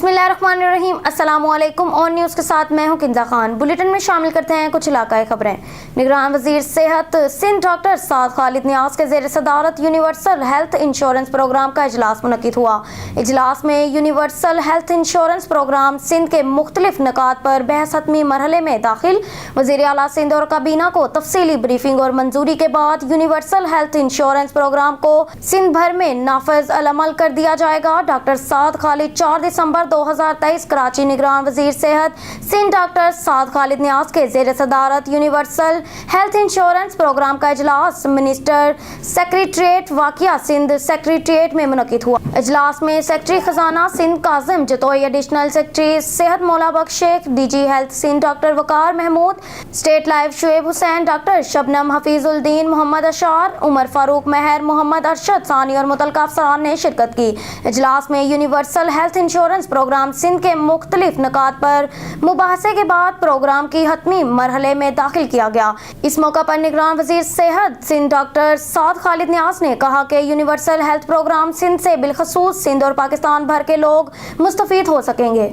बिस्मिल्लाहिर्रहमानिर्रहीम। अस्सलामुअलैकुम। On news के साथ मैं हूं किंजा खान। बुलेटिन में शामिल करते हैं कुछ इलाकाई खबरें। निगरान वजीर सेहत सिंध डॉक्टर साद खालिद नियाज के ज़ेर सदारत यूनिवर्सल हेल्थ इंश्योरेंस प्रोग्राम का इजलास मुनक्किद हुआ। इजलास में universal health insurance programme Sindh के मुख्तलिफ निकात पर बहस हतमी मरहले में दाखिल। वज़ीर आला सिंध और काबीना को तफसीली ब्रीफिंग और मंजूरी के बाद यूनिवर्सल हेल्थ इंश्योरेंस प्रोग्राम को सिंध भर में नाफिज अमल कर दिया जाएगा। डॉक्टर साद खालिद 4 दिसंबर 2023 कराची निगरान वजीर सेहत सिंध डॉक्टर साद खालिद नियाज के ज़ेर सदारत यूनिवर्सल हेल्थ इंश्योरेंस प्रोग्राम का इजलास मिनिस्टर सेक्रेटरिएट वाकिया सिंध सेक्रेटरिएट में मुनक्किद हुआ। इजलास में सेक्रेटरी खजाना सिंध काजिम जतोई, एडिशनल सेक्रेटरी सेहत Maula Bakhsh Sheikh, DG health Sindh doctor Waqar Mahmood, state life Shoaib Hussain, doctor Shabnam Hafeezuddin, Mohammad Ashar, Umar Farooq महर, मोहम्मद अरशद सानी और मुतल्लिका अफसरान ने शिरकत की। इजलास में universal health insurance programme Sindh के मुख्तलिफ निकात पर मुबाहसे के बाद प्रोग्राम की हतमी मरहले में दाखिल किया गया। इस मौका पर निगरान वजीर सेहत सिंध डॉक्टर साद खालिद नियाज ने कहा कि यूनिवर्सल हेल्थ प्रोग्राम सिंध से बिलखसूस सिंध और पाकिस्तान भर के लोग मुस्तफीद हो सकेंगे।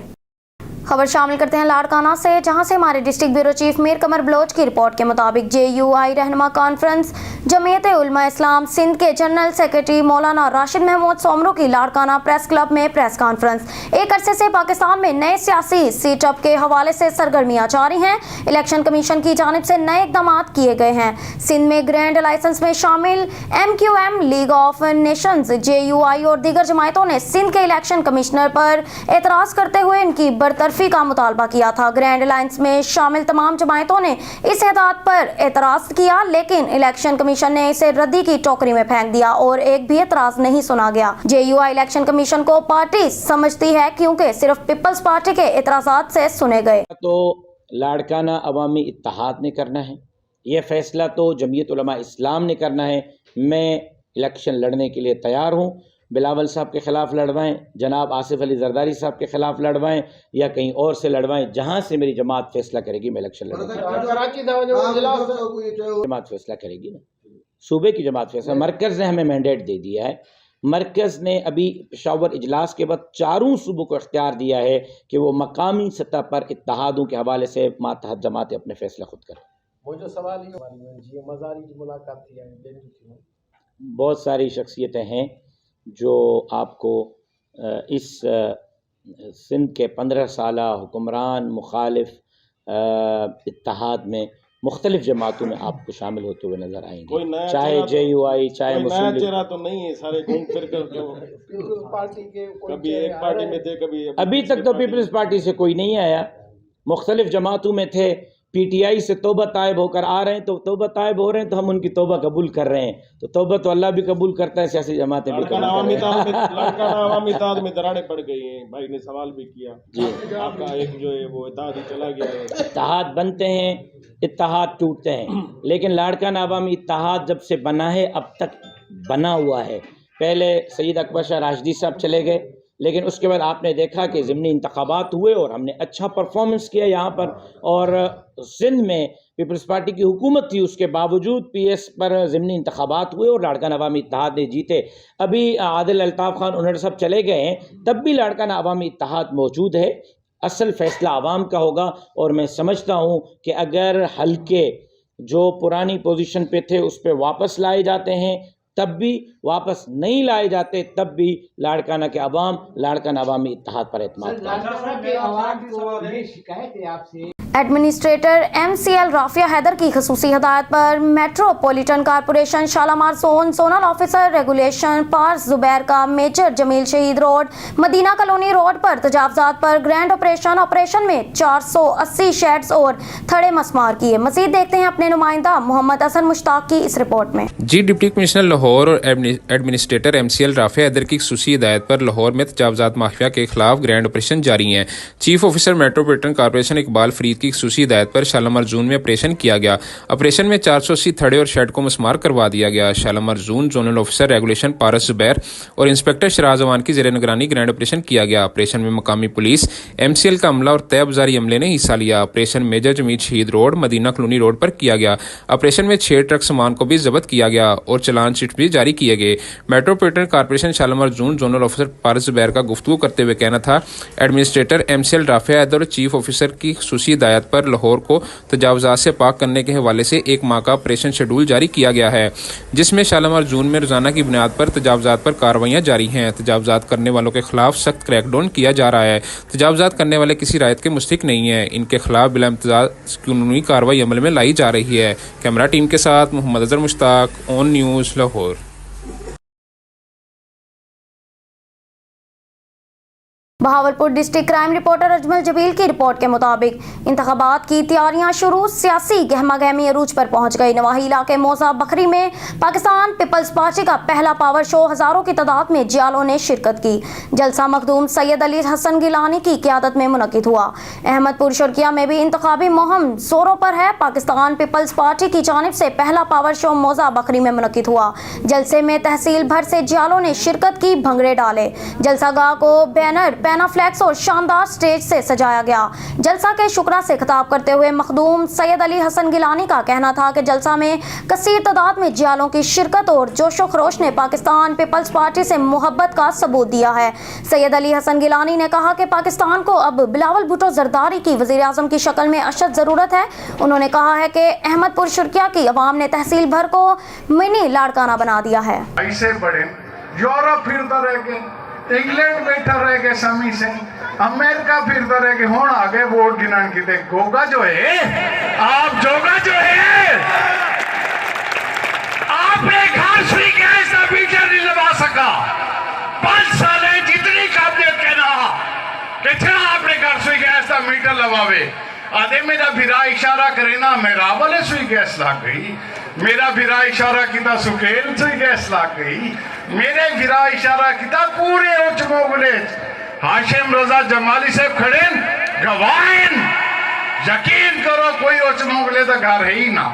खबर शामिल करते हैं लाड़काना से, जहां से हमारे डिस्ट्रिक्ट ब्यूरो चीफ मीर कमर बलोच की रिपोर्ट के मुताबिक JUI रहनुमा कॉन्फ्रेंस जमीयत उलमा इस्लाम सिंध के जनरल सेक्रेटरी मौलाना राशिद महमूद सोमरू की लाड़काना प्रेस क्लब में प्रेस कॉन्फ्रेंस। एक अरसे से पाकिस्तान में नए सियासी सीटअप के हवाले से सरगर्मियां जारी हैं। इलेक्शन कमीशन की जानिब से नए इकदाम किए गए हैं। सिंध में ग्रैंड लाइसेंस में शामिल MQM, league of Nations, JUI और दीगर जमायतों ने सिंध के इलेक्शन कमिश्नर पर एतराज करते हुए इनकी बरतरफी का मुतालबा किया था। ग्रैंड अलायंस में शामिल तमाम जमायतों ने इस हिदायत पर एतराज किया, लेकिन इलेक्शन कमीशन ने इसे रद्दी की टोकरी में फेंक दिया और एक भी एतराज नहीं सुना गया। JUI इलेक्शन कमीशन को पार्टी समझती है क्योंकि सिर्फ पीपल्स पार्टी के एतराजात से सुने गए। तो लाड़काना अवामी इत्तेहाद ने करना है, यह फैसला तो जमीयत उलमा इस्लाम ने करना है। मैं इलेक्शन लड़ने के लिए तैयार हूँ। बिलावल साहब के ख़िलाफ़ लड़वाएं, जनाब आसिफ अली जरदारी साहब के ख़िलाफ़ लड़वाएं या कहीं और से लड़वाएं, जहां से मेरी जमात फैसला करेगी मैं इलेक्शन लड़ूंगा। जमात फैसला करेगी ना, सूबे की जमात फैसला। मरकज़ ने हमें मैंडेट दे दिया है। मरकज़ ने अभी पेशावर इजलास के बाद चारों सूबों को इख्तियार दिया है कि वो मकामी सतह पर इत्तेहादों के हवाले से मातहत जमातें अपने फैसला खुद करें। वो जो सवाल ही मज़ारी की मुलाकात थी, बहुत सारी शख्सियतें हैं जो आपको इस सिंध के 15 साला हुक्मरान मुखालिफ इत्तेहाद में मुख्तलिफ जमातों में आपको शामिल होते हुए नजर आएंगे। चाहे JUI, चाहे मुस्लिम चेहरा तो नहीं है, सारे घूम फिर कर पार्टी के कभी एक पार्टी में थे, कभी अभी तक तो पीपल्स पार्टी से कोई नहीं आया। मुख्तलिफ जमातों में थे, PTI से तौबा तायब होकर आ रहे हैं, तो तौबा तायब हो रहे हैं तो हम उनकी तौबा कबूल कर रहे हैं। तो तौबा तो अल्लाह भी कबूल करता है, सियासी जमातें भी कबूल करती में दरारें पड़ गई हैं। भाई ने सवाल भी किया जी, आपका एक जो है वो इत्तेहाद चला गया है। इत्तेहाद बनते हैं, इत्तेहाद टूटते हैं, लेकिन लाड़काना अवामी इत्तेहाद जब से बना है अब तक बना हुआ है। पहले सैयद अकबर शाह राशिदी साहब चले गए, लेकिन उसके बाद आपने देखा कि ज़िमनी इंतखाबात हुए और हमने अच्छा परफॉर्मेंस किया यहाँ पर। और सिंध में पीपल्स पार्टी की हुकूमत थी, उसके बावजूद PS पर ज़िमनी इंतखाबात हुए और लाड़काना अवामी इत्तेहाद ने जीते। अभी आदिल अल्ताफ़ खान उन्होंने सब चले गए हैं, तब भी लाड़काना अवामी इत्तेहाद मौजूद है। असल फैसला आवाम का होगा और मैं समझता हूँ कि अगर हल्के जो पुरानी पोजीशन पे थे उस पर वापस लाए जाते हैं, तब भी वापस नहीं लाए जाते, तब भी लाड़काना के अवाम लाड़काना अवामी इत्तेहाद पर एतमाद करें। एडमिनिस्ट्रेटर MCL राफिया हैदर की खसूसी हिदायत पर metropolitan corporation Shalamar zone zonal officer regulation पार्स जुबैर का मेजर जमील शहीद रोड, मदीना कॉलोनी रोड पर तजावजात पर ग्रैंड ऑपरेशन में 480 शेड्स और थड़े मसमार किए। मजीद देखते हैं अपने नुमाइंदा मोहम्मद हसन मुश्ताक की इस रिपोर्ट में। जी, डिप्टी कमिश्नर लाहौर और एडमिनिस्ट्रेटर MCL राफिया हैदर की खसूसी हिदायत पर लाहौर में तजावजात माफिया के खिलाफ ग्रैंड ऑपरेशन जारी है। Chief officer metropolitan corporation Iqbal Farid की खसूसी हिदायत पर शालामार जोन में ऑपरेशन किया गया। ऑपरेशन में 480 थड़े और शेड को मस्मार करवा दिया गया। Shalamar zone zonal officer regulation Paras Zubair और इंस्पेक्टर शराज अवान की जेर निगरानी ग्रैंड ऑपरेशन किया गया। ऑपरेशन में मकामी पुलिस, MCL का अमला और तैयबजारी अमले ने हिस्सा लिया। ऑपरेशन मेजर जमीद शहीद रोड, मदीना कॉलोनी रोड पर किया गया। ऑपरेशन में 6 ट्रक सामान को भी जब्त किया गया और चालान शीट भी जारी किए गए। Metropolitan corporation Shalamar zone zonal officer Paras Zubair का गुफ्तगू करते हुए कहना था, एडमिनिस्ट्रेटर MCL राफिया हैदर और चीफ ऑफिसर की खसूसी हिदायत पर लाहौर को तजावजात से पाक करने के हवाले से 1 माह का ऑपरेशन शेड्यूल जारी किया गया है, जिसमें शालामार जोन में रोजाना की बुनियाद पर तजावजात पर कार्रवाइयाँ जारी हैं। तजावजात करने वालों के खिलाफ सख्त क्रैकडाउन किया जा रहा है। तजावजात करने वाले किसी रायत के मुस्तहिक नहीं है। इनके खिलाफ बिला इम्तियाज कानूनी कार्रवाई अमल में लाई जा रही है। कैमरा टीम के साथ Mohammad Azhar Mushtaq, on news, Lahore. Bahawalpur district crime reporter Ajmal Jabeel की रिपोर्ट के मुताबिक इंतखाबात की तैयारियां शुरू, सियासी गहमा गहमी अरूज पर पहुंच गई। नवाही इलाके मौजा बखरी में पाकिस्तान पीपल्स पार्टी का पहला पावर शो हजारों की तादाद में जियालों ने शिरकत की। जलसा मखदूम सैयद अली हसन गिलानी की क़यादत में मुनक़िद हुआ। अहमदपुर शुरकिया में भी इंतखाबी मुहिम जोरों पर है। पाकिस्तान पीपल्स पार्टी की जानिब से पहला पावर शो मौजा बखरी में मुनक़िद हुआ। जलसे में तहसील भर से जियालों ने शिरकत की, भंगड़े डाले। जलसागाह को बैनर, पैनाफ्लेक्स और शानदार स्टेज से सजाया गया। जलसा के शुक्रा से खिताब करते हुए मखदूम सैयद अली हसन गिलानी का कहना था कि जलसा में कसीर तादाद में जियालों की शिरकत और जोशो खरोश ने पाकिस्तान पीपल्स पार्टी से मोहब्बत का सबूत दिया है। सैयद अली हसन गिलानी ने कहा कि पाकिस्तान को अब बिलावल भुट्टो जरदारी की वज़ीर आज़म की शक्ल में अशद ज़रूरत है। उन्होंने कहा है कि अहमदपुर शुरकिया की अवाम ने तहसील भर को मिनी लाड़काना बना दिया है। ऐसे बड़े यूरोप फिरता रह गए, इंग्लैंड बैठा रह गए, समी से अमेरिका फिरता रह गए, हों आगे वोट गिनान की देख गोगा जो है, आप जोगा जो है, आपने घर से ऐसा फीचर नहीं लगा सका। 5 साल है जितनी काबिलियत कहना कितना आपने घर से ऐसा मीटर लगावे। आधे मेरा फिरा इशारा करे ना, मेरा वाले सुई गैस लग गई, मेरा फिरा इशारा किता सुकेल सुई गैस लग गई, मेरे फिरा इशारा किता पूरे उच्चमोगले हाशिम रजा जमाली साहब खड़े गवाइन, यकीन करो कोई उच्चमोगले तो घर है ही ना।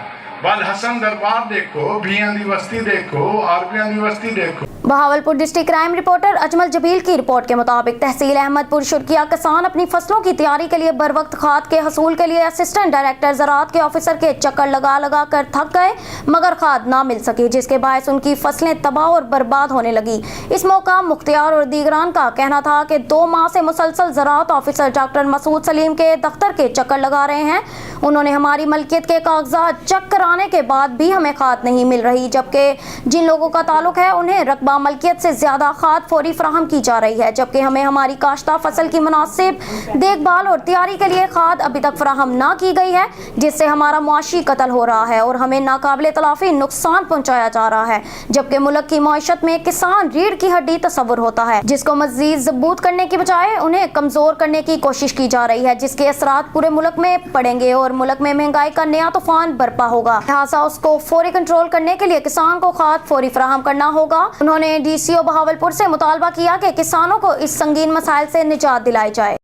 बल हसन दरबार देखो, भियां दी बस्ती देखो, आरबियां दी बस्ती देखो। Bahawalpur district crime reporter Ajmal Jabeel की रिपोर्ट के मुताबिक तहसील अहमदपुर शुरकिया किसान अपनी फसलों की तैयारी के लिए बरवक्त खाद के हसूल के लिए असिस्टेंट डायरेक्टर ज़राअत के ऑफिसर के चक्कर लगा लगा कर थक गए, मगर खाद ना मिल सकी, जिसके बायस उनकी फसलें तबाह और बर्बाद होने लगी। इस मौका मुख्तियार और दीगरान का कहना था कि 2 माह से मुसलसल ज़राअत ऑफिसर डॉक्टर मसूद सलीम के दफ्तर के चक्कर लगा रहे हैं। उन्होंने हमारी मलकियत के कागजात चेक कराने के बाद भी हमें खाद नहीं मिल रही, जबकि जिन लोगों का ताल्लुक है उन्हें रकबा मलकियत से ज्यादा खाद फौरी फराहम की जा रही है, जबकि हमें हमारी काश्ता फसल की मुनासिब देखभाल और तैयारी के लिए खाद अभी तक फराहम ना की गई है, जिससे हमारा मुआशी कत्ल हो रहा है और हमें नाकाबिले तलाफी नुकसान पहुंचाया जा रहा है। जबकि मुल्क की मईशत में किसान रीढ़ की हड्डी तस्वुर होता है, जिसको मजीद जबूत करने की बजाय उन्हें कमजोर करने की कोशिश की जा रही है, जिसके असरात पूरे मुल्क में पड़ेंगे और मुल्क में महंगाई का नया तूफान बरपा होगा। लिहाजा उसको फौरी कंट्रोल करने के लिए किसान को खाद फौरी फराहम करना होगा। उन्होंने DCO बहावलपुर से मुतालबा किया कि किसानों को इस संगीन मसाइल से निजात दिलाई जाए।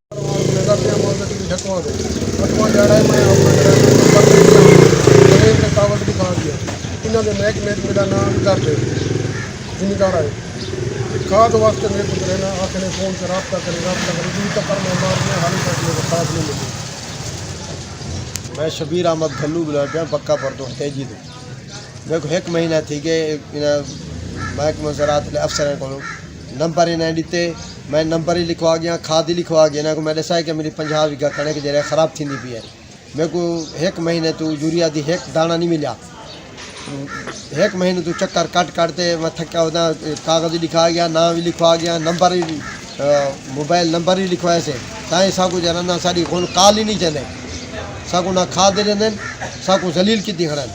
खाद वास्ते मेरे को रहना आखिर फोन से रब्ता करें तक खाद नहीं मिली। मैं शबीर अहमद घल्लू बुला पाया पक्का पर तो तेजी दो मेरे को 1 महीना थी कि महकमा ज़राअत अफसर को नंबर ही नहीं दिते, मैं नंबर ही लिखवा गया, खाद ही लिखवा गया ना को मैं दसा कि मेरी 50 बीघा कणक जरा ख़राब थी पी है। मेरे को 1 महीने तू यूरिया दी 1 दाना नहीं मिला, 1 महीने तू चक्कर काटते मैं थका होता, कागज़ लिखा गया, नाम भी लिखवा गया, नंबर ही मोबाइल नंबर ही लिखवाए से ताई साकू जरा ना साड़ी कौन काल ही नहीं चले साकू ना खाद दे दें साकू जलील की खड़न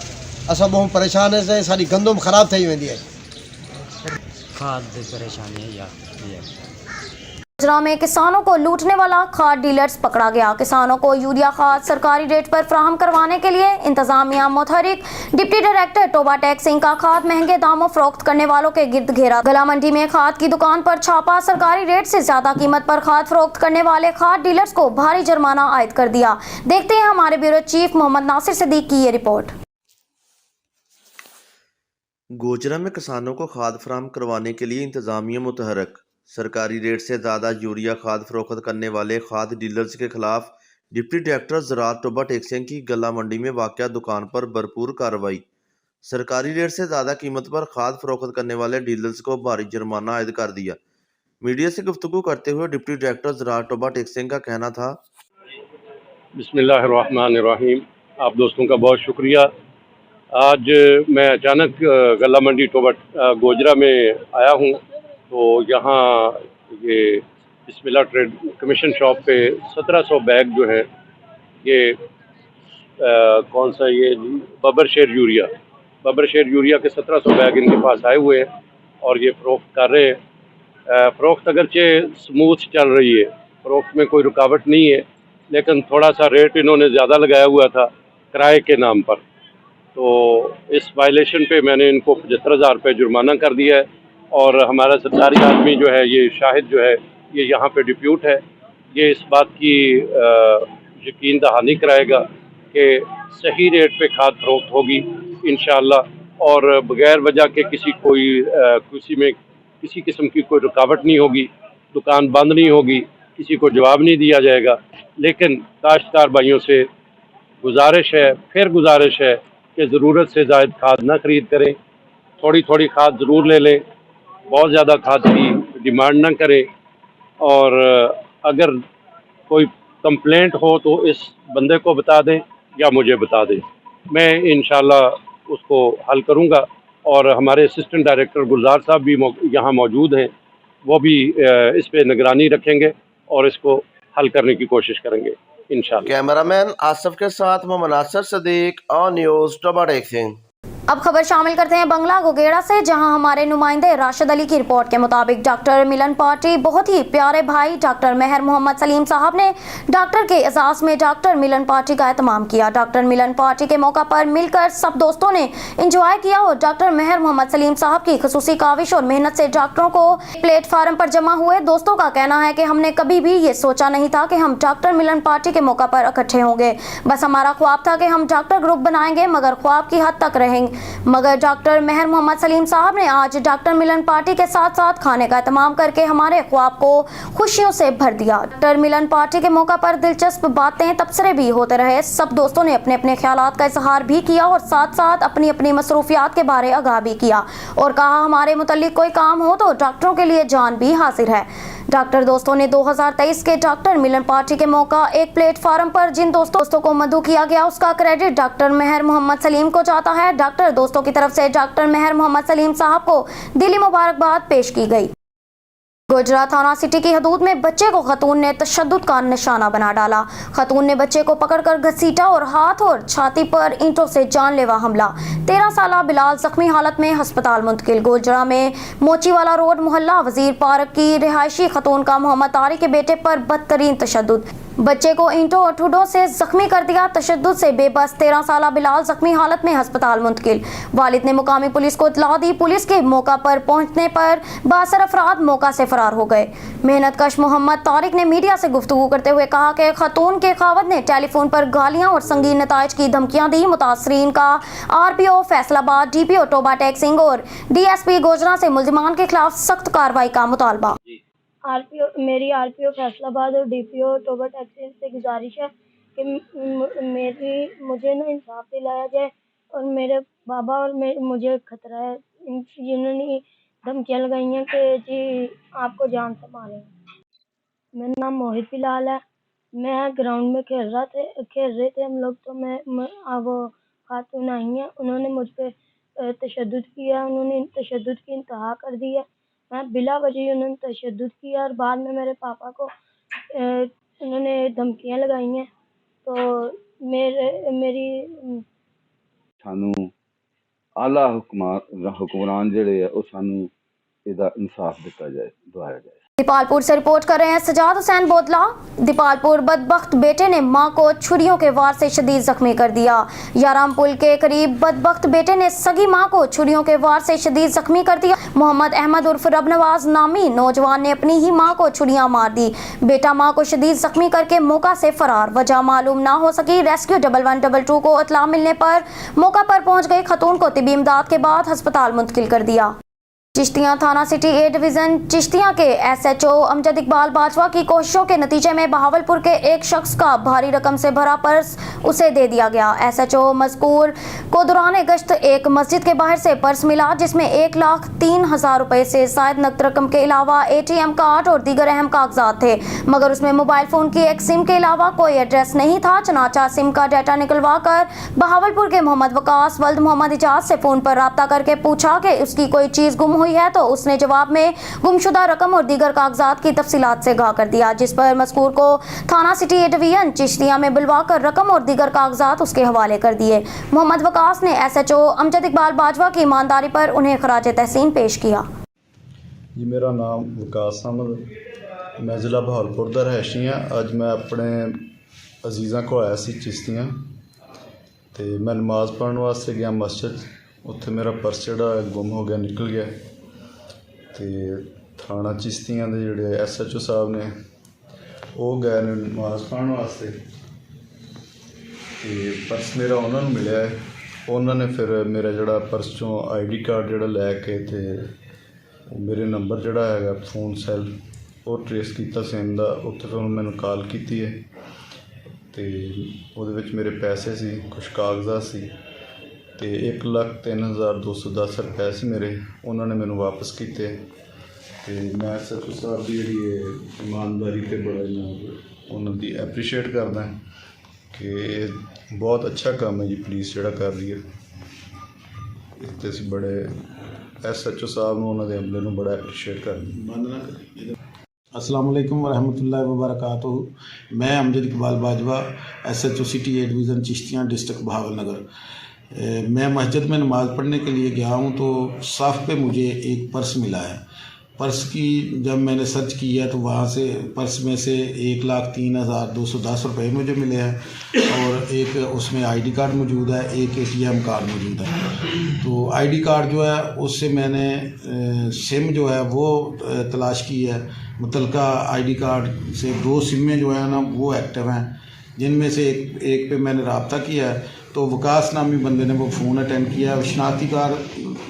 असा बहुत परेशान है से सारी गंदम ख़राब थी वेंदी है। खाद परेशानी है या गुजरात में किसानों को लूटने वाला खाद डीलर्स पकड़ा गया। किसानों को यूरिया खाद सरकारी रेट पर फराहम करवाने के लिए इंतजामिया मुतहरिक डिप्टी डायरेक्टर टोबा टेक सिंह का खाद महंगे दामों फरोख्त करने वालों के गिर्द घेरा। गला मंडी में खाद की दुकान पर छापा, सरकारी रेट से ज्यादा कीमत पर खाद फरोख्त करने वाले खाद डीलर्स को भारी जुर्माना आयद कर दिया। देखते हैं हमारे ब्यूरो चीफ मोहम्मद नासिर सिद्दीक की ये रिपोर्ट। गोजरा में किसानों को खाद फराहम करवाने के लिए इंतजामिया मुतहरक, सरकारी रेट से ज़्यादा यूरिया खाद फरोख्त करने वाले खाद डीलर्स के खिलाफ डिप्टी डायरेक्टर ज़राअत टोबा टेक सिंह की गला मंडी में वाक़या दुकान पर भरपूर कार्रवाई। सरकारी रेट से ज़्यादा कीमत पर खाद फरोख्त करने वाले डीलर्स को भारी जुर्माना आयद कर दिया। मीडिया से गुफ्तगू करते हुए डिप्टी डायरेक्टर ज़राअत टोबा टेक सिंह का कहना था, बिस्मिल्लाहिर्रहमानिर्रहीम। आप दोस्तों का बहुत शुक्रिया। आज मैं अचानक गला मंडी टोबा गोजरा में आया हूँ, तो यहाँ ये बिस्मिल्लाह ट्रेड कमीशन शॉप पे 1700 बैग जो है ये कौन सा ये बबर शेर यूरिया के 1700 बैग इनके पास आए हुए हैं और ये फ़रोख्त कर रहे हैं। फ़रोख्त अगरचे स्मूथ चल रही है, फ़रोख्त में कोई रुकावट नहीं है, लेकिन थोड़ा सा रेट इन्होंने ज़्यादा लगाया हुआ था किराए के नाम पर। तो इस वायलेशन पे मैंने इनको 75,000 रुपये जुर्माना कर दिया है और हमारा सरकारी आदमी जो है ये शाहिद जो है ये यहाँ पे डिप्यूट है, ये इस बात की यकीन दहानी कराएगा कि सही रेट पे खाद फरोख्त होगी इंशाअल्लाह और बग़ैर वजह के किसी किस्म की कोई रुकावट नहीं होगी, दुकान बंद नहीं होगी, किसी को जवाब नहीं दिया जाएगा। लेकिन काश्तकार भाइयों से गुजारिश है कि ज़रूरत से ज़ायद खाद ना ख़रीद करें, थोड़ी थोड़ी खाद ज़रूर ले लें, बहुत ज़्यादा खाद की डिमांड ना करें। और अगर कोई कंप्लेंट हो तो इस बंदे को बता दें या मुझे बता दें, मैं इंशाल्लाह उसको हल करूँगा। और हमारे असिस्टेंट डायरेक्टर गुलजार साहब भी यहाँ मौजूद हैं, वो भी इस पे निगरानी रखेंगे और इसको हल करने की कोशिश करेंगे इंशाल्लाह। कैमरामैन आसिफ के साथ मोहम्मद नासिर सिद्दीक, ऑन न्यूज़ टोबा टेक सिंह। अब खबर शामिल करते हैं बंगला गोगेड़ा से, जहां हमारे नुमाइंदे राशिद अली की रिपोर्ट के मुताबिक डॉक्टर मिलन पार्टी बहुत ही प्यारे भाई डॉक्टर मेहर मोहम्मद सलीम साहब ने डॉक्टर के एजाज में डॉक्टर मिलन पार्टी का एहतमाम किया। डॉक्टर मिलन पार्टी के मौका पर मिलकर सब दोस्तों ने एंजॉय किया और डॉक्टर मेहर मोहम्मद सलीम साहब की खुसूसी काविश और मेहनत से डॉक्टरों को प्लेटफार्म पर जमा हुए दोस्तों का कहना है कि हमने कभी भी ये सोचा नहीं था कि हम डॉक्टर मिलन पार्टी के मौका पर इकट्ठे होंगे। बस हमारा ख्वाब था कि हम डॉक्टर ग्रुप बनाएंगे, मगर ख्वाब की हद तक रहेंगे। मगर डॉक्टर मेहर मोहम्मद सलीम साहब ने आज डॉक्टर मिलन पार्टी के साथ साथ खाने का एहतमाम करके हमारे ख्वाब को खुशियों से भर दिया। डॉक्टर मिलन पार्टी के मौका पर दिलचस्प बातें तबसरे भी होते रहे। सब दोस्तों ने अपने अपने ख्यालात का इजहार भी किया और साथ साथ अपनी अपनी मसरूफियात के बारे आगाह भी किया और कहा हमारे मुतल्लिक कोई काम हो तो डॉक्टरों के लिए जान भी हाजिर है। डॉक्टर दोस्तों ने 2023 के डॉक्टर मिलन पार्टी के मौका एक प्लेटफार्म पर जिन दोस्तों को मदऊ किया गया उसका क्रेडिट डॉक्टर मेहर मोहम्मद सलीम को जाता है। डॉक्टर दोस्तों की तरफ से डॉक्टर मेहर मोहम्मद सलीम साहब को दिली मुबारकबाद पेश की गई। गुजरात थाना सिटी की हदूद में बच्चे को खतून ने तशद्दुद का निशाना बना डाला। खतून ने बच्चे को पकड़कर घसीटा और हाथ और छाती पर ईंटों से जानलेवा हमला। 13 साला बिलाल जख्मी हालत में अस्पताल मुंतकिल। गुजरात में मोचीवाला रोड मोहल्ला वजीर पार्क की रिहायशी खतून का मोहम्मद तारिक के बेटे पर बदतरीन तशद्दुद, बच्चे को ईंटों और ठुड्डों से जख्मी कर दिया। तशद्दुद से बेबस 13 साला बिलाल जख्मी हालत में अस्पताल मुंतकिल। वालिद ने मुकामी पुलिस को इत्तला दी। पुलिस के मौका पर पहुंचने पर बासर अफराद मौका से फरार हो गए। मेहनतकश मोहम्मद तारिक ने मीडिया से गुफ्तगू करते हुए कहा कि खतून के खावत ने टेलीफोन पर गालियां और संगीन नताइज की धमकियां दी। मुतासरीन का RPO फैसलाबाद, DPO टोबा टेक सिंह और DSP गोजरा से मुल्जिमान के खिलाफ सख्त कार्रवाई का मुतालबा। मेरी RPO फैसलाबाद और DPO टोबा टेक सिंह से गुजारिश है कि मुझे ना इंसाफ दिलाया जाए और मेरे बाबा और मुझे खतरा है। जिन्होंने धमकियाँ लगाई हैं कि जी आपको जान से मारेंगे। मेरा नाम मोहित बिलाल है। मैं ग्राउंड में खेल रहे थे हम लोग, तो मैं वो खातून आई हैं, उन्होंने मुझ पर तशद्दुद किया। उन्होंने तशद्दुद की इंतहा कर दी है। मैं बिला वजह उन्होंने तशद्दुद किया और बाद में मेरे पापा को उन्होंने धमकियाँ लगाई हैं। तो मेरी सानू आला हुक्मरान जिहड़े आ, ओह सानू इहदा इंसाफ दिता जाए, दवाया जाए। दीपालपुर से रिपोर्ट कर रहे हैं सजाद हुसैन बोदला। दीपालपुर बदबख्त बेटे ने मां को छुरियों के वार से शदीद जख्मी कर दिया। याराम पुल के करीब बदबख्त बेटे ने सगी मां को छुरियों के वार से शदीद जख्मी कर दिया। मोहम्मद अहमद उर्फ रबनवाज नामी नौजवान ने अपनी ही मां को छुरियां मार दी। बेटा मां को शदीद जख्मी करके मौका से फरार। वजह मालूम ना हो सकी। रेस्क्यू 1112 को इत्तला मिलने पर मौका पर पहुंच गई खतून को तिबी इमदाद के बाद अस्पताल मुंतकिल कर दिया। चिश्तियां थाना सिटी ए डिवीजन चिश्तियां के SHO अमजद इकबाल बाजवा की कोशिशों के नतीजे में बहावलपुर के एक शख्स का भारी रकम से भरा पर्स उसे दे दिया गया। SHO मजकूर को दौरान गश्त एक मस्जिद के बाहर से पर्स मिला जिसमें 1,03,000 रुपए से शायद नकद रकम के अलावा ATM कार्ड और दीगर अहम कागजात थे, मगर उसमें मोबाइल फोन की एक सिम के अलावा कोई एड्रेस नहीं था। चनाचा सिम का डाटा निकलवा कर बहावलपुर के मोहम्मद वकास वल्द मोहम्मद इजाज से फोन पर राब्ता करके पूछा कि उसकी कोई चीज गुम हुई है, तो उसने जवाब में गुमशुदा रकम और दीगर कागजात की तफसीलात से आगाह कर दिया, जिस पर मजकूर को थाना सिटी ए डिवीजन चिश्तिया में बुलवाकर रकम और दीगर कागजात उसके हवाले कर दिए। मोहम्मद वकास ने SHO अमजद इकबाल बाजवा की ईमानदारी पर उन्हें खराज तहसीन पेश किया। जी मेरा नाम वकास अहमद, मैं ज़िला बहावलपुर का रहायशी हाँ। अज मैं अपने अजीज़ां को आया सी चिश्तियां तो मैं नमाज़ पढ़ने वास्ते गया मस्जिद, उत्थे मेरा पर्स जिहड़ा गुम हो गया, निकल गया। तो थाना चिश्तियां दे जिहड़े SHO साहब ने वो गए ने नमाज़ पढ़ने वास्ते, तो पर्स मेरा उन्होंने मिलिया है। उन्होंने फिर मेरा जिहड़ा पर्स चों ID कार्ड जिहड़ा लैके तो मेरे नंबर जिहड़ा है फोन सैल वो ट्रेस किया सिम का, उत्थे फिर मैंने कॉल की है तो वो मेरे पैसे सी, कुछ कागजात सी तो 1,03,210 रुपए से मेरे उन्होंने मैंने वापस किए। तो मैं SHO साहब की जी ईमानदारी से बड़ा उन्होंने एप्रीशिएट करदा कि बहुत अच्छा काम है जी पुलिस जिहड़ा कर रही है। इस असीं बड़े SHO साहब नूं उन्होंने अमले नूं बड़ा एप्रीशिएट करदा। अस्सलाम वालेकुम वरहमतुल्लाहि वबरकातुहू। मैं अमजद इकबाल बाजवा SHO सिटी ए डिवीज़न चिश्तियाँ डिस्ट्रिक्ट बहावलनगर। मैं मस्जिद में नमाज़ पढ़ने के लिए गया हूँ तो साफ़ पे मुझे एक पर्स मिला है। पर्स की जब मैंने सर्च किया तो वहाँ से पर्स में से 1,03,210 रुपये मुझे मिले हैं और एक उसमें ID कार्ड मौजूद है, एक ATM कार्ड मौजूद है। तो ID कार्ड जो है उससे मैंने सिम जो है वो तलाश की है। मुतलका ID कार्ड से 2 सिमें जो है ना वो एक्टिव हैं, जिनमें से एक पे मैंने रब्ता किया है तो वकास नामी बंदे ने वो फ़ोन अटेंड किया। शनाख्ती कार्ड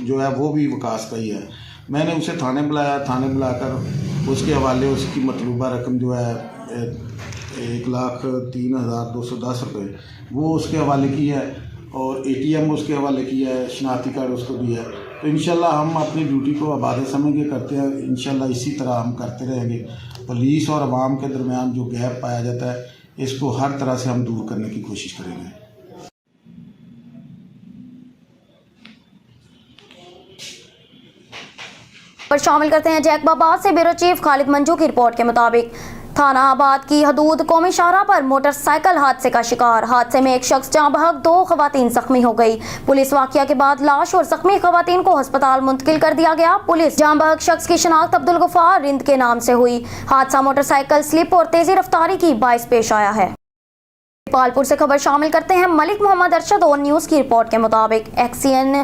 जो है वो भी वकास का ही है। मैंने उसे थाने बुलाया, थाने बुलाकर उसके हवाले उसकी मतलूबा रकम जो है 1,03,210 रुपये वो उसके हवाले की है और ATM उसके हवाले किया है, शनाख्ती कार्ड उसको दिया है। तो इंशाल्लाह हम अपनी ड्यूटी को आबाद समझ के करते हैं। इंशाल्लाह इसी तरह हम करते रहेंगे। पुलिस और आवाम के दरमियान जो गैप पाया जाता है इसको हर तरह से हम दूर करने की कोशिश करेंगे। पर शामिल करते हैं जैकबाबाद से ब्यूरो चीफ खालिद मंजू की रिपोर्ट के मुताबिक थाना आबाद की हदूद कौमी शाहराह पर मोटरसाइकिल हादसे का शिकार। हादसे में एक शख्स जाँ बहक, 2 खवातीन जख्मी हो गई। पुलिस वाकया के बाद लाश और जख्मी खवातीन को अस्पताल मुंतकिल कर दिया गया। पुलिस जाँ बहक शख्स की शनाख्त अब्दुल गफार रिंद के नाम से हुई। हादसा मोटरसाइकिल स्लिप और तेजी रफ्तारी की बाइस पेश आया है। पालपुर से खबर शामिल करते हैं मलिक मोहम्मद अरशद और न्यूज़ की रिपोर्ट के मुताबिक एक्सीएन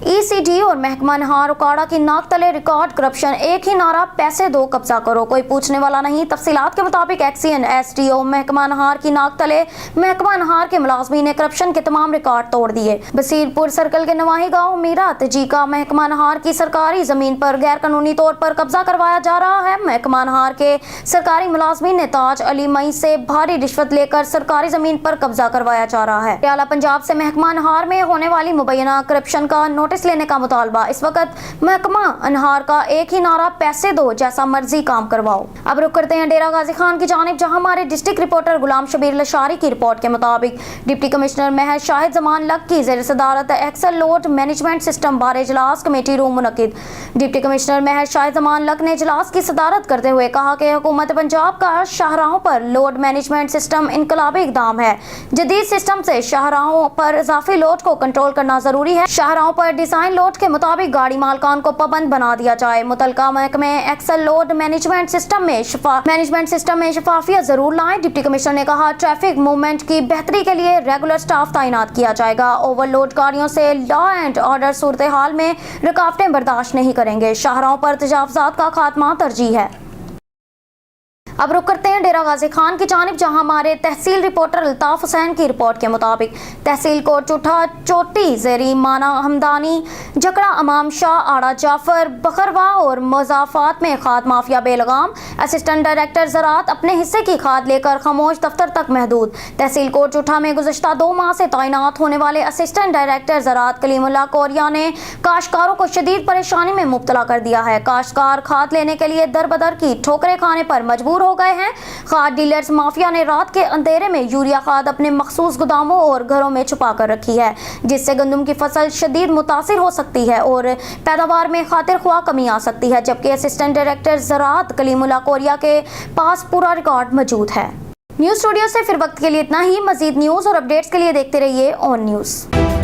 ECD और महकमा नहार उकाड़ा की नाक तले रिकॉर्ड करप्शन, एक ही नारा पैसे दो कब्जा करो, कोई पूछने वाला नहीं। तफसीलात के मुताबिक एक्सीएन SDO महकमा नहार की नाक तले महकमा नहार के मुलाजमीन ने करप्शन के तमाम रिकॉर्ड तोड़ दिए। बसीरपुर सर्कल के नवाही गाँव मीरात जी का महकमा नहार की सरकारी जमीन पर गैर कानूनी तौर पर कब्जा करवाया जा रहा है। महकमा नहार के सरकारी मुलाजमीन ने ताज अली मई से भारी रिश्वत लेकर सरकारी जमीन पर कब्जा करवाया जा रहा है। आला पंजाब से महकमा अनहार में होने वाली मुबैना करप्शन का नोटिस लेने का मुतालबा। इस वक्त महकमा अनहार का एक ही नारा पैसे दो, जैसा मर्जी काम करवाओ। अब रुक करते हैं डेरा गाजी खान की जानिब, जहां हमारे डिस्ट्रिक्ट रिपोर्टर गुलाम शबीर लशारी की रिपोर्ट के मुताबिक डिप्टी कमिश्नर महज शाहिद जमान लक की ज़ेर सदारत एक्सल लोड मैनेजमेंट सिस्टम बारे इजलास कमेटी रूम मुनक्किद। डिप्टी कमिश्नर महज शाहिद जमान लक ने इजलास की सदारत करते हुए कहा कि हुकूमत पंजाब का शाहराहों पर लोड मैनेजमेंट सिस्टम इनकलाबी इकदाम है। जदीद सिस्टम से शाहराहों पर इजाफी लोड को कंट्रोल करना जरूरी है। शाहराहों पर डिजाइन लोड के मुताबिक गाड़ी मालकान को पाबंद बना दिया जाए। मुतलका महकमे एक्सल लोड मैनेजमेंट सिस्टम में शफाफियत जरूर लाएं। डिप्टी कमिश्नर ने कहा, ट्रैफिक मूवमेंट की बेहतरी के लिए रेगुलर स्टाफ तैनात किया जाएगा। ओवरलोड गाड़ियों से लॉ एंड ऑर्डर सूरत हाल में रुकावटें बर्दाश्त नहीं करेंगे। शाहराहों पर तजावुज़ात का खात्मा तरजीह है। अब रुक करते हैं डेरा गाजी खान की जानिब, जहां हमारे तहसील रिपोर्टर अल्ताफ हुसैन की रिपोर्ट के मुताबिक तहसील कोट चुठा चोटी जेरी माना हमदानी जकड़ा अमाम शाह आड़ा जाफर बखरवा और मजाफात में खाद माफिया बेलगाम। असिस्टेंट डायरेक्टर ज़राअत अपने हिस्से की खाद लेकर खामोश दफ्तर तक महदूद। तहसील कोट चुठा में गुज़श्ता 2 माह से तैनात होने वाले असिस्टेंट डायरेक्टर ज़राअत कलीमुल्लाह कोरिया ने काश्तकारों को शदीद परेशानी में मुब्तला कर दिया है। काश्तकार खाद लेने के लिए दर बदर की ठोकरें खाने पर मजबूर हो गए हैं। खाद डीलर्स माफिया ने रात के अंधेरे में यूरिया खाद अपने मखसूस गोदामों और घरों में छुपा कर रखी है, जिससे गंदम की फसल शदीद मुतासिर हो सकती है और पैदावार में खातिर ख्वाह कमी आ सकती है। जबकि असिस्टेंट डायरेक्टर ज़राअत कलीमुल्लाह कोरिया के पास पूरा रिकॉर्ड मौजूद है। न्यूज़ स्टूडियो से फिर वक्त के लिए इतना ही। मजीद न्यूज़ और अपडेट्स के लिए देखते रहिए ऑन न्यूज़।